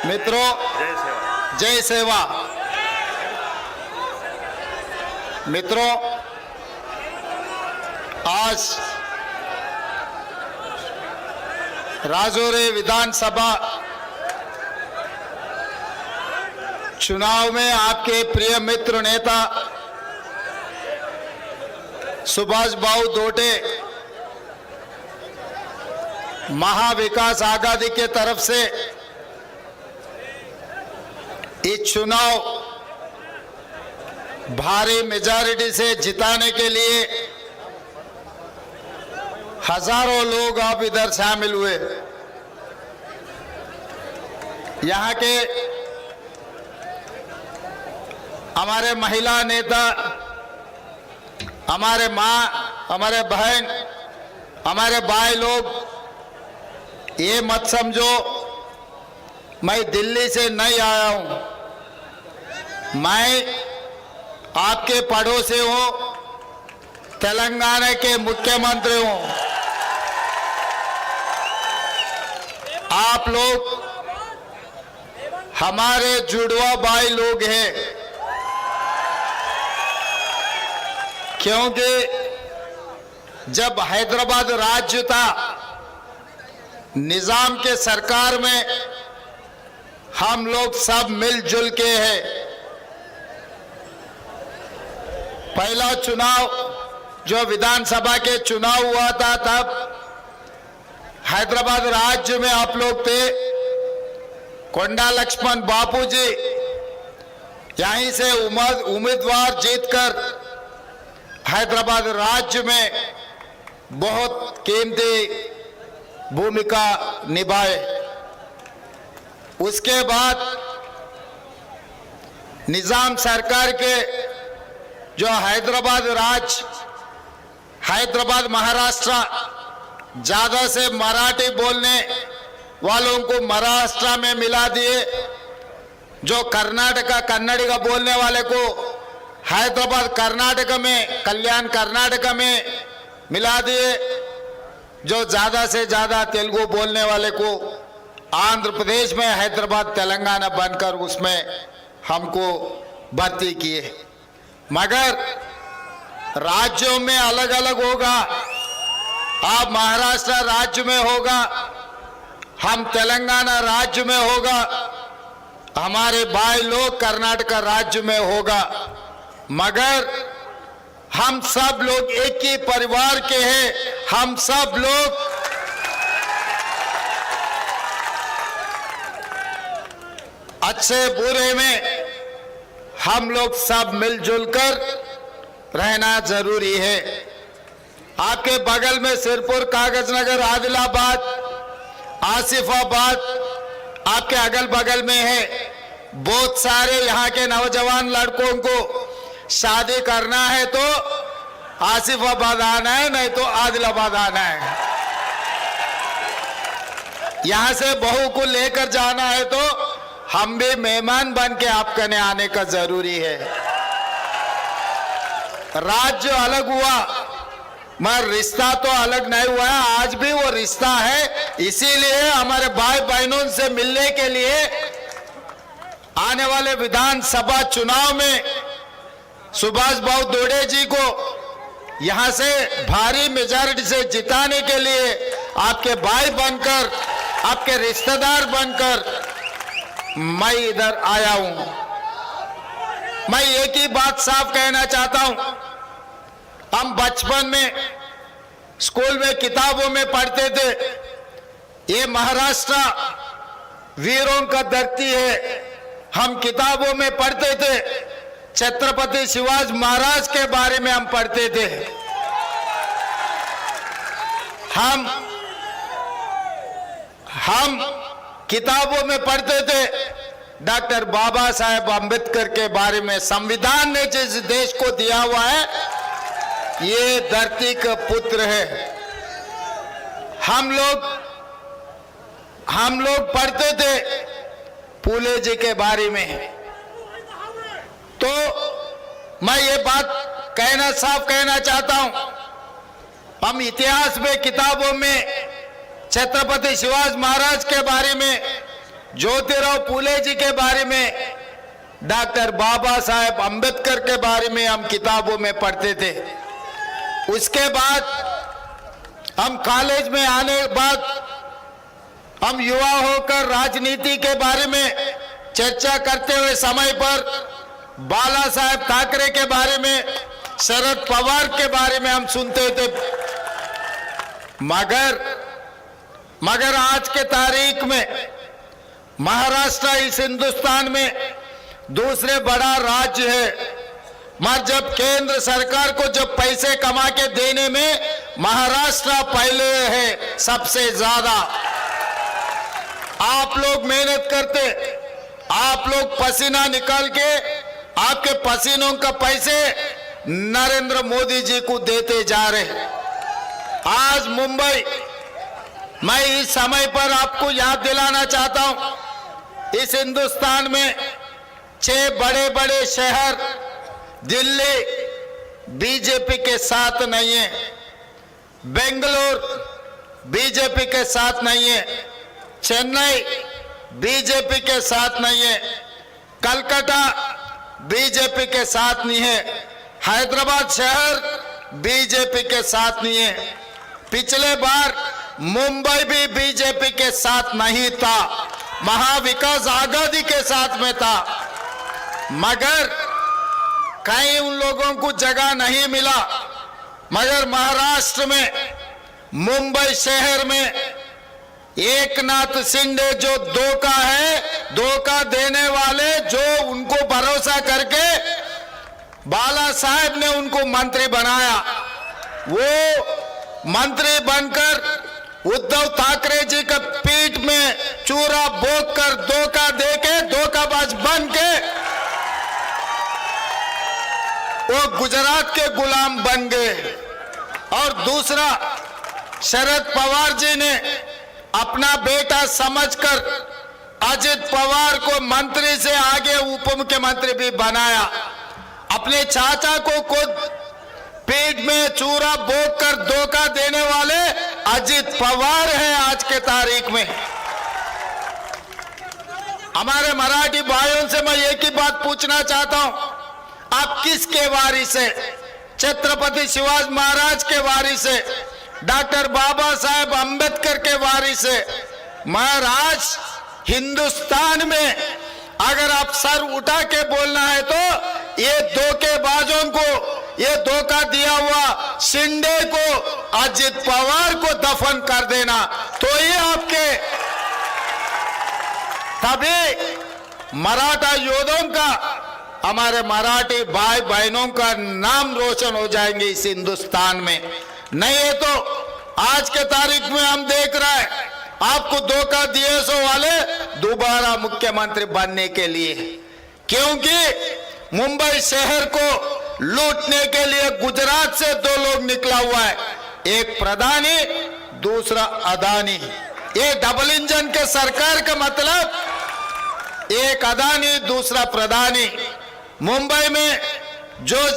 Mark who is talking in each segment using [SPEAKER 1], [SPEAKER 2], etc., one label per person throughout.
[SPEAKER 1] मित्रों, जय सेवा। मित्रों, आज राजौरी विधानसभा चुनाव में आपके प्रिय मित्र नेता सुभाष बाबू दोटे महाविकास आघाड़ी के तरफ से इस चुनाव भारी मेजॉरिटी से जिताने के लिए हजारों लोग अब इधर शामिल हुए। यहाँ के हमारे महिला नेता, हमारे माँ, हमारे बहन, हमारे भाई लोग, ये मत समझो मैं दिल्ली से नहीं आया हूँ। मैं आपके पड़ोसी हूँ, तेलंगाना के मुख्यमंत्री हूँ। आप लोग हमारे जुड़वा भाई लोग हैं, क्योंकि जब हैदराबाद राज्य था निजाम के सरकार में हम लोग सब मिलजुल के हैं। पहला चुनाव जो विधानसभा के चुनाव हुआ था तब हैदराबाद राज्य में आप लोग थे। कोंडा लक्ष्मण बापूजी यहीं से उम्मीदवार जीतकर हैदराबाद राज्य में बहुत कीमती भूमिका निभाए। उसके बाद निजाम सरकार के जो हैदराबाद महाराष्ट्र ज्यादा से मराठी बोलने वालों को महाराष्ट्र में मिला दिए, जो कर्नाटका कन्नड़ी का बोलने वाले को हैदराबाद कर्नाटक में, कल्याण कर्नाटक में मिला दिए, जो ज्यादा से ज्यादा तेलुगु बोलने वाले को आंध्र प्रदेश में, हैदराबाद तेलंगाना बनकर उसमें हमको भर्ती किए। मगर राज्यों में अलग अलग होगा। आप महाराष्ट्र राज्य में होगा, हम तेलंगाना राज्य में होगा, हमारे भाई लोग कर्नाटक राज्य में होगा। मगर हम सब लोग एक ही परिवार के हैं। हम सब लोग अच्छे बुरे में हम लोग सब मिलजुल कर रहना जरूरी है। आपके बगल में सिरपुर, कागजनगर, आदिलाबाद, आसिफाबाद आपके अगल बगल में है। बहुत सारे यहाँ के नौजवान लड़कों को शादी करना है तो आसिफाबाद आना है, नहीं तो आदिलाबाद आना है। यहाँ से बहू को लेकर जाना है तो हम भी मेहमान बन के आपके ने आने का जरूरी है। राज्य अलग हुआ मगर रिश्ता तो अलग नहीं हुआ है। आज भी वो रिश्ता है। इसीलिए हमारे भाई बहनों से मिलने के लिए आने वाले विधानसभा चुनाव में सुभाष बाबू दोटे जी को यहां से भारी मेजॉरिटी से जिताने के लिए आपके भाई बनकर, आपके रिश्तेदार बनकर मैं इधर आया हूं। मैं एक ही बात साफ कहना चाहता हूं। हम बचपन में स्कूल में किताबों में पढ़ते थे, ये महाराष्ट्र वीरों का धरती है। हम किताबों में पढ़ते थे, छत्रपति शिवाजी महाराज के बारे में हम पढ़ते थे। हम किताबों में पढ़ते थे डॉक्टर बाबा साहेब अम्बेडकर के बारे में। संविधान ने जिस देश को दिया हुआ है, ये धरती का पुत्र है। हम लोग पढ़ते थे फूले जी के बारे में। तो मैं ये बात साफ कहना चाहता हूं। हम इतिहास में किताबों में छत्रपति शिवाजी महाराज के बारे में ज्योतिराव फूले जी के बारे में, डॉक्टर बाबा साहेब अंबेडकर के बारे में हम किताबों में पढ़ते थे। उसके बाद हम कॉलेज में आने के बाद हम युवा होकर राजनीति के बारे में चर्चा करते हुए समय पर बाला साहेब ठाकरे के बारे में, शरद पवार के बारे में हम सुनते थे। मगर आज के तारीख में महाराष्ट्र इस हिंदुस्तान में दूसरे बड़ा राज्य है। मगर जब केंद्र सरकार को जब पैसे कमा के देने में महाराष्ट्र पहले है सबसे ज्यादा। आप लोग मेहनत करते, आप लोग पसीना निकाल के आपके पसीनों का पैसे नरेंद्र मोदी जी को देते जा रहे। आज मुंबई, मैं इस समय पर आपको याद दिलाना चाहता हूं, इस हिंदुस्तान में 6 बड़े बड़े शहर दिल्ली बीजेपी के साथ नहीं है, बेंगलोर बीजेपी के साथ नहीं है, चेन्नई बीजेपी के साथ नहीं है, कलकत्ता बीजेपी के साथ नहीं है, हैदराबाद शहर बीजेपी के साथ नहीं है। पिछले बार मुंबई भी बीजेपी के साथ नहीं था, महाविकास आघाड़ी के साथ में था। मगर कहीं उन लोगों को जगह नहीं मिला। मगर महाराष्ट्र में मुंबई शहर में एकनाथ शिंदे जो धोखा है, धोखा देने वाले, जो उनको भरोसा करके बाला साहेब ने उनको मंत्री बनाया, वो मंत्री बनकर उद्धव ठाकरे जी का पीठ में चूरा बोक कर धोखा देके धोखाबाज बन के वो गुजरात के गुलाम बन गए। और दूसरा, शरद पवार जी ने अपना बेटा समझकर अजित पवार को मंत्री से आगे उप मुख्यमंत्री भी बनाया। अपने चाचा को खुद पीठ में चूरा बोक कर धोखा देने वाले अजित पवार हैं आज के तारीख में। हमारे मराठी भाइयों से मैं एक ही बात पूछना चाहता हूं, आप किसके वारिस है? छत्रपति शिवाजी महाराज के वारिस है, डॉक्टर बाबा साहेब अंबेडकर के वारिस है। मगर आज हिंदुस्तान में अगर आप सर उठा के बोलना है तो ये धोखेबाजों को, ये धोखा दिया हुआ शिंदे को, अजित पवार को दफन कर देना, तो ये आपके तभी मराठा योद्धाओं का, हमारे मराठी भाई बहनों का नाम रोशन हो जाएंगे इस हिंदुस्तान में। नहीं है तो आज के तारीख में हम देख रहे हैं आपको धोखा दिए सो वाले दोबारा मुख्यमंत्री बनने के लिए, क्योंकि मुंबई शहर को लूटने के लिए गुजरात से 2 लोग निकला हुआ है, एक प्रधानी दूसरा अदानी। ये डबल इंजन के सरकार का मतलब एक अदानी दूसरा प्रधानी। मुंबई में जो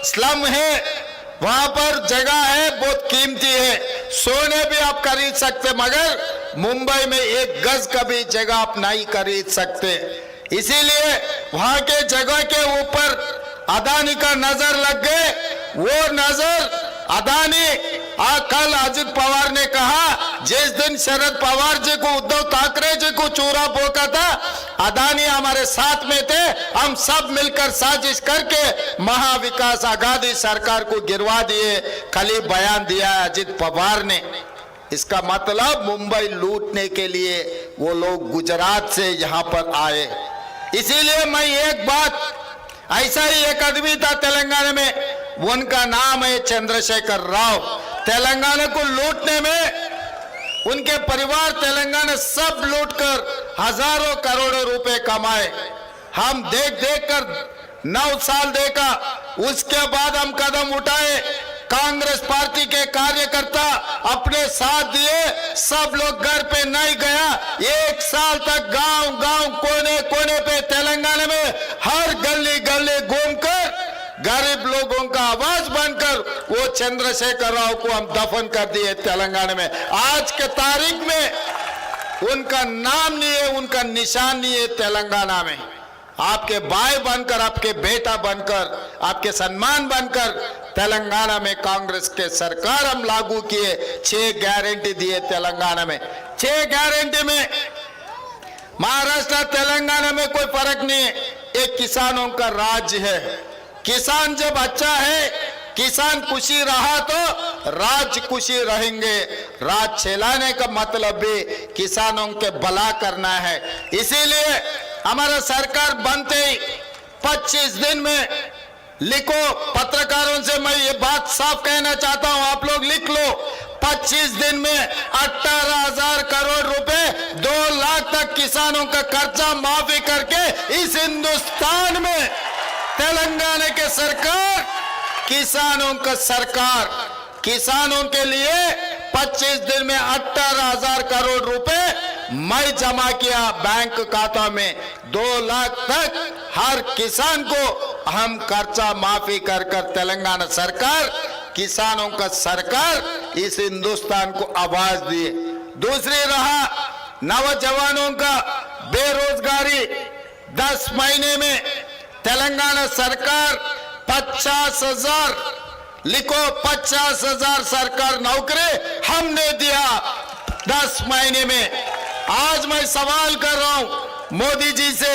[SPEAKER 1] स्लम है वहां पर जगह है बहुत कीमती है, सोने भी आप खरीद सकते, मगर मुंबई में 1 गज का भी जगह आप नहीं खरीद सकते। इसीलिए वहां के जगह के ऊपर अदानी का नजर लग गए। वो नजर अदानी, कल अजित पवार ने कहा जिस दिन शरद पवार जी को, उद्धव ठाकरे जी को चूरा बोका था, अदानी हमारे साथ में थे, हम सब मिलकर साजिश करके महाविकास आघाड़ी सरकार को गिरवा दिए। कल ही बयान दिया है अजित पवार ने। इसका मतलब मुंबई लूटने के लिए वो लोग गुजरात से यहाँ पर आए। इसीलिए मैं एक बात, ऐसा ही एक आदमी था तेलंगाना में, उनका नाम है चंद्रशेखर राव। तेलंगाना को लूटने में उनके परिवार तेलंगाना सब लूटकर हजारों करोड़ों रुपए कमाए। हम देख देख कर 9 साल देखा, उसके बाद हम कदम उठाए। कांग्रेस पार्टी के कार्यकर्ता अपने साथ दिए, सब लोग घर पे नहीं गया। 1 साल तक गांव गांव कोने कोने पे तेलंगाना में हर गली गली घूमकर गरीब लोगों का आवाज बनकर वो चंद्रशेखर राव को हम दफन कर दिए तेलंगाना में। आज के तारीख में उनका नाम नहीं है, उनका निशान नहीं है तेलंगाना में। आपके भाई बनकर, आपके बेटा बनकर, आपके सम्मान बनकर तेलंगाना में कांग्रेस के सरकार हम लागू किए। 6 गारंटी दिए तेलंगाना में। 6 गारंटी में महाराष्ट्र तेलंगाना में कोई फर्क नहीं है। एक किसानों का राज्य है। किसान जब अच्छा है, किसान खुशी रहा तो राज्य खुशी रहेंगे। राज चलाने का मतलब भी किसानों के भला करना है। इसीलिए हमारा सरकार बनते ही 25 दिन में लिखो। पत्रकारों से मैं ये बात साफ कहना चाहता हूं, आप लोग लिख लो। 25 दिन में 18,000 करोड़ रुपए, 2 लाख तक किसानों का कर्जा माफी करके इस हिंदुस्तान में तेलंगाना के सरकार, किसानों का सरकार, किसानों के लिए 25 दिन में 18,000 करोड़ रुपए मैं जमा किया बैंक खाता में। 2 लाख तक हर किसान को हम कर्जा माफी कर तेलंगाना सरकार, किसानों का सरकार इस हिंदुस्तान को आवाज दिए। दूसरी रहा नौजवानों का बेरोजगारी। 10 महीने में तेलंगाना सरकार 50,000, लिखो 50,000 सरकार नौकरी हमने दिया 10 महीने में। आज मैं सवाल कर रहा हूं मोदी जी से,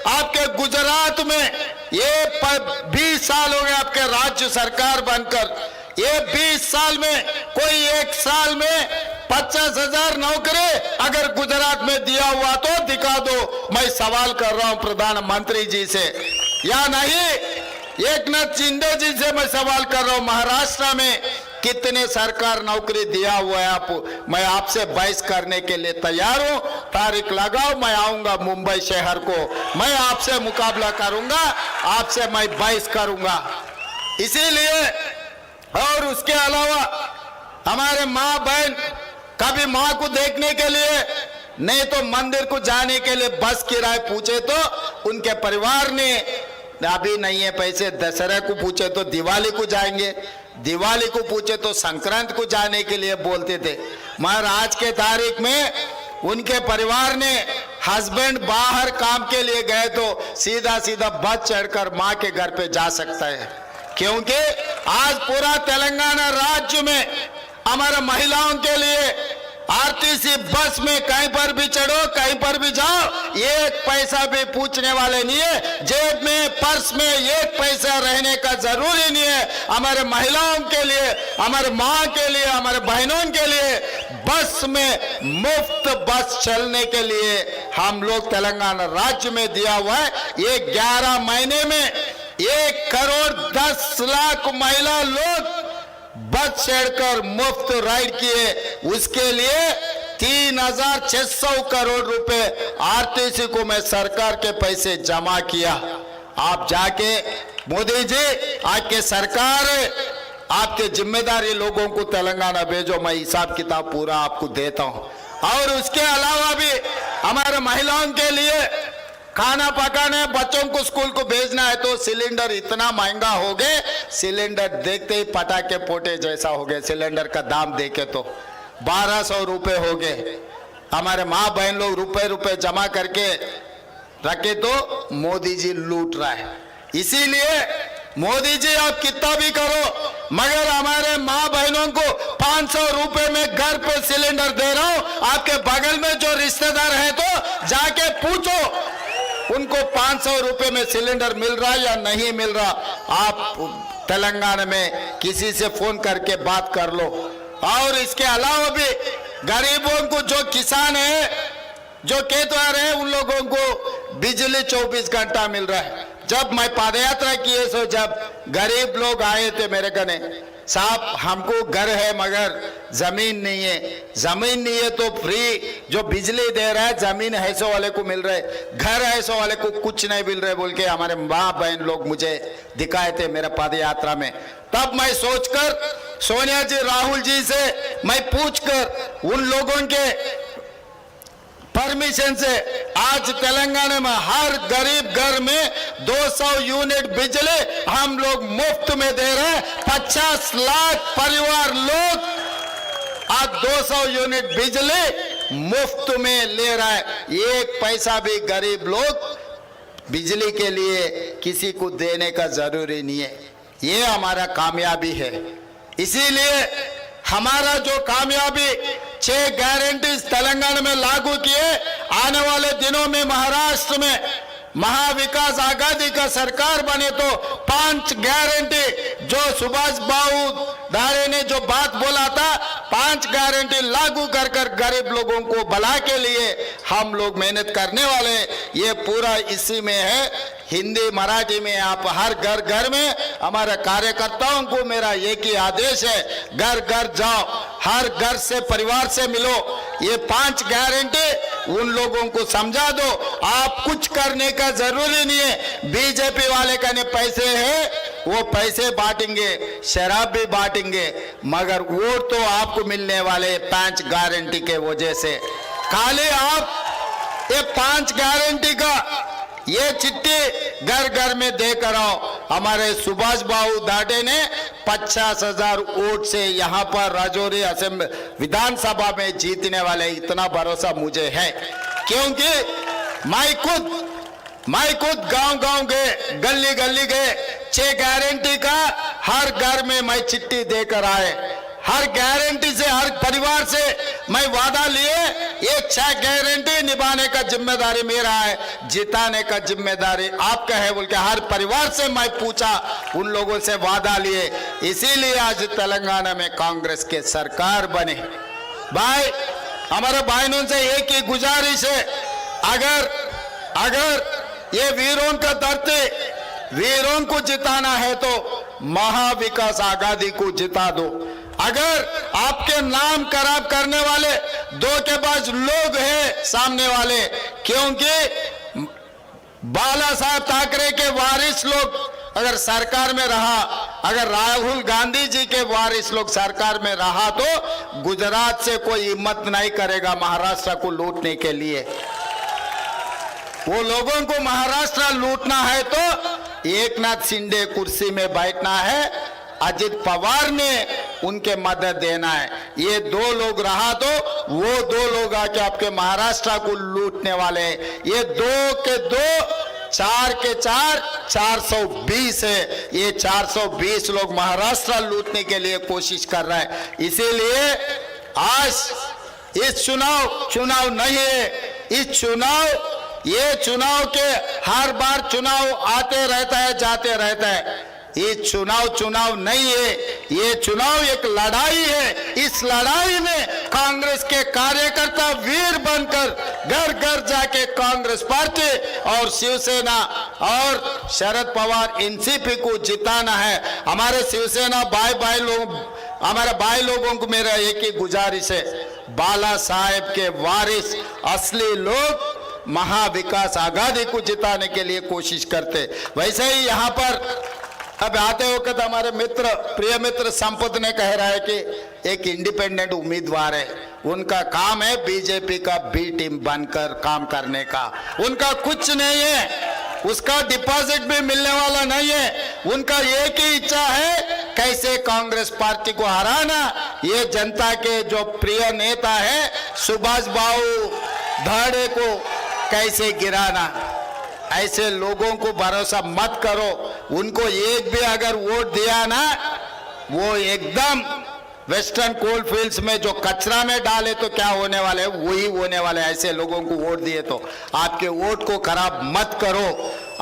[SPEAKER 1] आपके गुजरात में ये 20 साल हो गए आपके राज्य सरकार बनकर। ये 20 साल में कोई 1 साल में 50,000 नौकरी अगर गुजरात में दिया हुआ तो दिखा दो। मैं सवाल कर रहा हूं प्रधानमंत्री जी से, या नहीं एकनाथ शिंदे जी से मैं सवाल कर रहा हूं, महाराष्ट्र में कितने सरकार नौकरी दिया हुआ है आप? मैं आपसे बहस करने के लिए तैयार हूं। तारीख लगाओ, मैं आऊंगा मुंबई शहर को, मैं आपसे मुकाबला करूंगा, आपसे मैं बहस करूंगा। इसीलिए और उसके अलावा हमारे माँ बहन कभी माँ को देखने के लिए नहीं तो मंदिर को जाने के लिए बस किराए पूछे तो उनके परिवार ने अभी नहीं है पैसे, दशहरा को पूछे तो दिवाली को जाएंगे, दिवाली को पूछे तो संक्रांत को जाने के लिए बोलते थे। मगर आज के तारीख में उनके परिवार ने हस्बैंड बाहर काम के लिए गए तो सीधा सीधा बस चढ़कर माँ के घर पे जा सकता है, क्योंकि आज पूरा तेलंगाना राज्य में हमारा महिलाओं के लिए आरटीसी बस में कहीं पर भी चढ़ो, कहीं पर भी जाओ, 1 पैसा भी पूछने वाले नहीं है। जेब में, पर्स में 1 पैसा रहने का जरूरी नहीं है। हमारे महिलाओं के लिए, हमारे माँ के लिए, हमारे बहनों के लिए बस में मुफ्त बस चलने के लिए हम लोग तेलंगाना राज्य में दिया हुआ है। ये 11 महीने में 1 करोड़ 10 लाख महिला लोग बस चढ़कर मुफ्त राइड किए। उसके लिए 3,600 करोड़ रुपए आरटीसी को मैं सरकार के पैसे जमा किया। आप जाके मोदी जी, आपके सरकार, आपके जिम्मेदारी लोगों को तेलंगाना भेजो, मैं हिसाब किताब पूरा आपको देता हूं। और उसके अलावा भी हमारे महिलाओं के लिए खाना पकाना, बच्चों को स्कूल को भेजना है तो सिलेंडर इतना महंगा हो गए, सिलेंडर देखते ही पटाखे फोटे जैसा हो गए। सिलेंडर का दाम देखे तो 1,200 रुपए हो गए। हमारे माँ बहन लोग रुपए जमा करके रखे तो मोदी जी लूट रहा है। इसीलिए मोदी जी आप कितना भी करो, मगर हमारे माँ बहनों को 500 रुपए में घर पर सिलेंडर दे रहा हूं। आपके बगल में जो रिश्तेदार है तो जाके पूछो उनको 500 रुपए में सिलेंडर मिल रहा है या नहीं मिल रहा। आप तेलंगाना में किसी से फोन करके बात कर लो। और इसके अलावा भी गरीबों को, जो किसान है, जो खेतवार है, उन लोगों को बिजली 24 घंटा मिल रहा है। जब मैं पदयात्रा किए सो जब गरीब लोग आए थे मेरे कने, साहब हमको घर है मगर जमीन नहीं है, जमीन नहीं है तो फ्री जो बिजली दे रहा है जमीन है सो वाले को मिल रहे, घर है सो वाले को कुछ नहीं मिल रहे बोल के हमारे माँ बहन लोग मुझे दिखाए थे मेरा पद यात्रा में। तब मैं सोचकर सोनिया जी, राहुल जी से मैं पूछकर उन लोगों के परमिशन से आज तेलंगाना में हर गरीब घर में 200 यूनिट बिजली हम लोग मुफ्त में दे रहे हैं। 50 लाख परिवार लोग आज 200 यूनिट बिजली मुफ्त में ले रहा है। एक पैसा भी गरीब लोग बिजली के लिए किसी को देने का जरूरी नहीं है। ये हमारा कामयाबी है। इसीलिए हमारा जो कामयाबी 6 गारंटीज तेलंगाना में लागू किए, आने वाले दिनों में महाराष्ट्र में महाविकास आघाड़ी का सरकार बने तो 5 गारंटी जो सुभाष बाबू दारे ने जो बात बोला था, 5 गारंटी लागू कर कर गरीब लोगों को भला के लिए हम लोग मेहनत करने वाले। ये पूरा इसी में है। हिंदी मराठी में आप हर घर घर में हमारे कार्यकर्ताओं को मेरा एक ही आदेश है, घर घर जाओ, हर घर से परिवार से मिलो। ये 5 गारंटी उन लोगों को समझा दो। आप कुछ करने का जरूरी नहीं है। बीजेपी वाले का ने पैसे है, वो पैसे बांटेंगे, शराब भी बांटेंगे, मगर वोट तो आपको मिलने वाले 5 गारंटी के वजह से। खाली आप ये 5 गारंटी का ये चिट्ठी घर घर में देकर आओ। हमारे सुभाष बाबू दाटे ने 50,000 वोट से यहाँ पर राजौरी असेंबली विधानसभा में जीतने वाले, इतना भरोसा मुझे है। क्योंकि मैं खुद गांव-गांव गए, गली गली गए, 6 गारंटी का हर घर में मैं चिट्ठी देकर आए। हर गारंटी से, हर परिवार से मैं वादा लिए, ये 6 गारंटी निभाने का जिम्मेदारी मेरा है, जिताने का जिम्मेदारी आपका है बोल के हर परिवार से मैं पूछा, उन लोगों से वादा लिए। इसीलिए आज तेलंगाना में कांग्रेस के सरकार बने। भाई, हमारे भाइयों से एक ही गुजारिश है, अगर ये वीरों का धरती, वीरों को जिताना है तो महाविकास आघाड़ी को जिता दो। अगर आपके नाम खराब करने वाले धोखेबाज लोग हैं सामने वाले, क्योंकि बाला साहब ठाकरे के वारिस लोग अगर सरकार में रहा, अगर राहुल गांधी जी के वारिस लोग सरकार में रहा तो गुजरात से कोई हिम्मत नहीं करेगा महाराष्ट्र को लूटने के लिए। वो लोगों को महाराष्ट्र लूटना है तो एकनाथ शिंदे कुर्सी में बैठना है, अजित पवार ने उनके मदद देना है। ये 2 लोग रहा तो वो 2 लोग आके आपके महाराष्ट्र को लूटने वाले हैं। ये 2 के 2, 4 के 4, 420 है। ये 420 लोग महाराष्ट्र लूटने के लिए कोशिश कर रहे हैं। इसीलिए आज इस चुनाव नहीं है, ये चुनाव के हर बार चुनाव आते रहता है, जाते रहता है। ये चुनाव नहीं है, ये चुनाव एक लड़ाई है। इस लड़ाई में कांग्रेस के कार्यकर्ता वीर बनकर घर घर जाके कांग्रेस पार्टी और शिवसेना और शरद पवार एनसीपी को जिताना है। हमारे शिवसेना हमारे भाई लोगों को मेरा एक ही गुजारिश है, बाला साहेब के वारिस असली लोग महाविकास आघाड़ी को जिताने के लिए कोशिश करते। वैसे ही यहाँ पर अब आते वक्त हमारे मित्र, प्रिय मित्र संपत ने कह रहा है कि एक इंडिपेंडेंट उम्मीदवार है, उनका काम है बीजेपी का बी टीम बनकर काम करने का। उनका कुछ नहीं है, उसका डिपॉजिट भी मिलने वाला नहीं है। उनका एक ही इच्छा है कैसे कांग्रेस पार्टी को हराना। ये जनता के जो प्रिय नेता है सुभाष बाबू धाड़े को कैसे गिराना। ऐसे लोगों को भरोसा मत करो। उनको एक भी अगर वोट दिया ना, वो एकदम वेस्टर्न कोल फील्ड्स में जो कचरा में डाले तो क्या होने वाले है वही होने वाले। ऐसे लोगों को वोट दिए तो आपके वोट को खराब मत करो।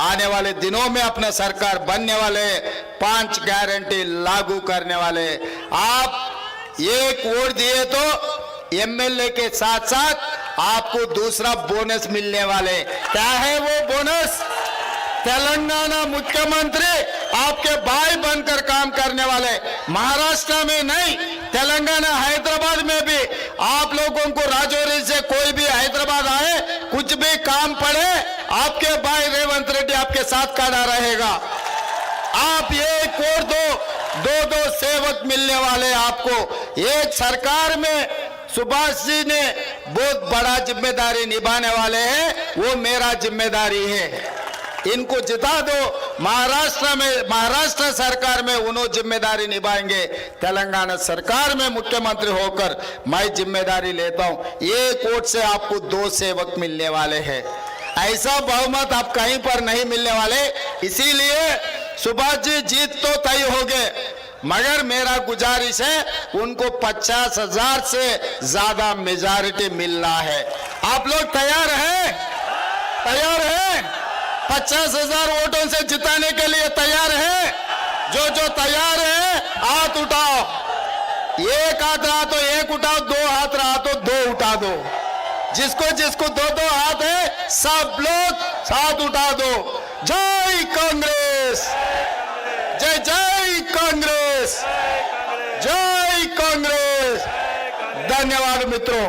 [SPEAKER 1] आने वाले दिनों में अपना सरकार बनने वाले, 5 गारंटी लागू करने वाले। आप एक वोट दिए तो एमएलए के साथ साथ आपको दूसरा बोनस मिलने वाले। क्या है वो बोनस? तेलंगाना मुख्यमंत्री आपके भाई बनकर काम करने वाले। महाराष्ट्र में नहीं, तेलंगाना हैदराबाद में भी आप लोगों को राजौरी से कोई भी हैदराबाद आए, कुछ भी काम पड़े, आपके भाई रेवंत रेड्डी आपके साथ खड़ा रहेगा। आप एक और दो सेवक मिलने वाले आपको। एक सरकार में सुभाष जी ने बहुत बड़ा जिम्मेदारी निभाने वाले हैं, वो मेरा जिम्मेदारी है। इनको जिता दो। महाराष्ट्र सरकार में उन्होंने जिम्मेदारी निभाएंगे। तेलंगाना सरकार में मुख्यमंत्री होकर मैं जिम्मेदारी लेता हूं। 1 वोट से आपको 2 सेवक मिलने वाले हैं। ऐसा बहुमत आप कहीं पर नहीं मिलने वाले। इसीलिए सुभाष जी जीत तो तय हो गए, मगर मेरा गुजारिश है उनको 50,000 से ज्यादा मेजॉरिटी मिलना है। आप लोग तैयार हैं? तैयार हैं? 50,000 वोटों से जिताने के लिए तैयार हैं? जो तैयार है हाथ उठाओ। 1 हाथ रहा तो 1 उठाओ, 2 हाथ रहा तो 2 उठा दो। जिसको 2 हाथ है सब लोग हाथ उठा दो। जय कांग्रेस, जय जय कांग्रेस, जय कांग्रेस। धन्यवाद मित्रों।